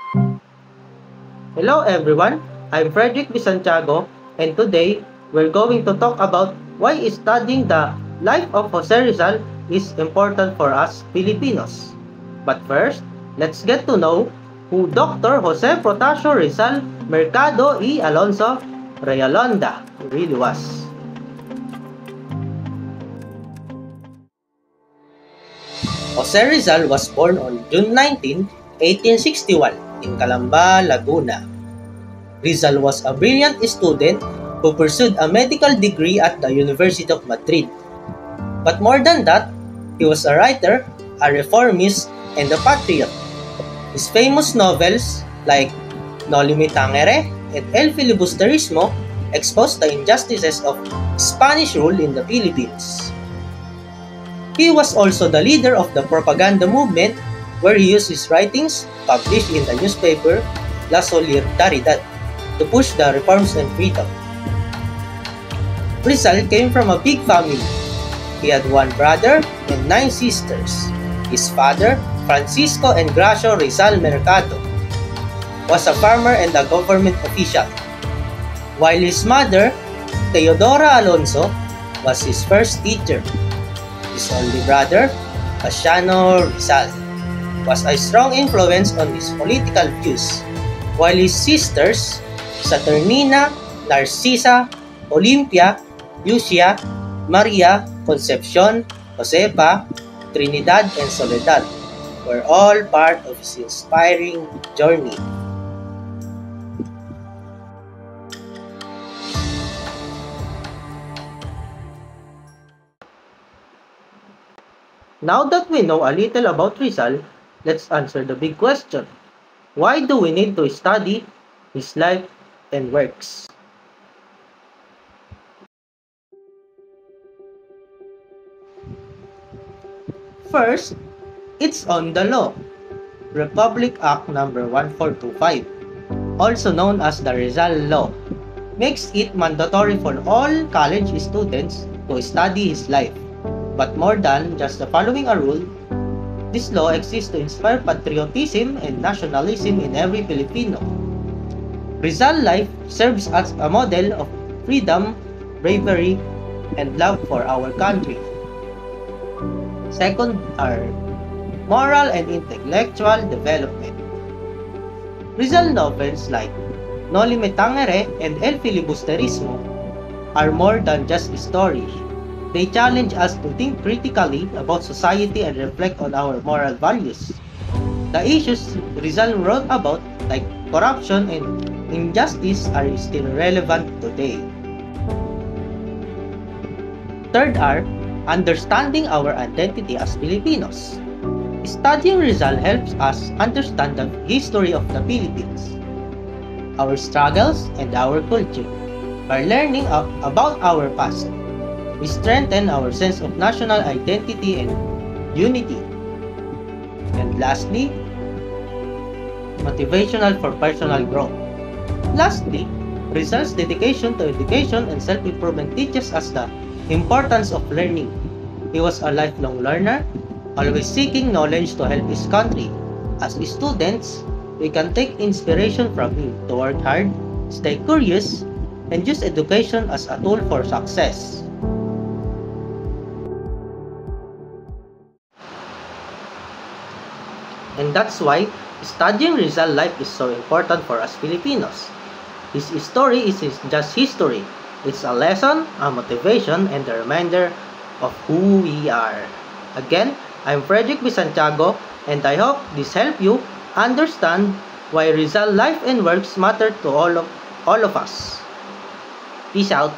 Hello everyone, I'm Frederick B. Santiago, and today we're going to talk about why studying the life of Jose Rizal is important for us Filipinos. But first, let's get to know who Dr. Jose Protasio Rizal Mercado y Alonso Realonda really was. Jose Rizal was born on June 19, 1861 in Calamba, Laguna. Rizal was a brilliant student who pursued a medical degree at the University of Madrid. But more than that, he was a writer, a reformist, and a patriot. His famous novels like Noli Me Tangere and El Filibusterismo exposed the injustices of Spanish rule in the Philippines. He was also the leader of the propaganda movement where he used his writings, published in the newspaper La Solidaridad, to push the reforms and freedom. Rizal came from a big family. He had one brother and 9 sisters. His father, Francisco Engracio Rizal Mercado, was a farmer and a government official, while his mother, Teodora Alonso, was his first teacher. His only brother, Asiano Rizal, was a strong influence on his political views, while his sisters, Saturnina, Narcisa, Olympia, Lucia, Maria, Concepcion, Josefa, Trinidad, and Soledad were all part of his inspiring journey. Now that we know a little about Rizal, let's answer the big question. Why do we need to study his life and works? First, it's on the law. Republic Act No. 1425, also known as the Rizal Law, makes it mandatory for all college students to study his life. But more than just following a rule, this law exists to inspire patriotism and nationalism in every Filipino. Rizal life serves as a model of freedom, bravery, and love for our country. Second are moral and intellectual development. Rizal novels like Noli Me Tangere and El Filibusterismo are more than just a story. They challenge us to think critically about society and reflect on our moral values. The issues Rizal wrote about, like corruption and injustice, are still relevant today. Third are understanding our identity as Filipinos. Studying Rizal helps us understand the history of the Philippines, our struggles, and our culture. By learning about our past, we strengthen our sense of national identity and unity. And lastly, motivational for personal growth. Lastly, Rizal's dedication to education and self-improvement teaches us the importance of learning. He was a lifelong learner, always seeking knowledge to help his country. As students, we can take inspiration from him to work hard, stay curious, and use education as a tool for success. And that's why studying Rizal life is so important for us Filipinos. His story isn't just history. It's a lesson, a motivation, and a reminder of who we are. Again, I'm Frederick B. Santiago, and I hope this helped you understand why Rizal life and works matter to all of us. Peace out.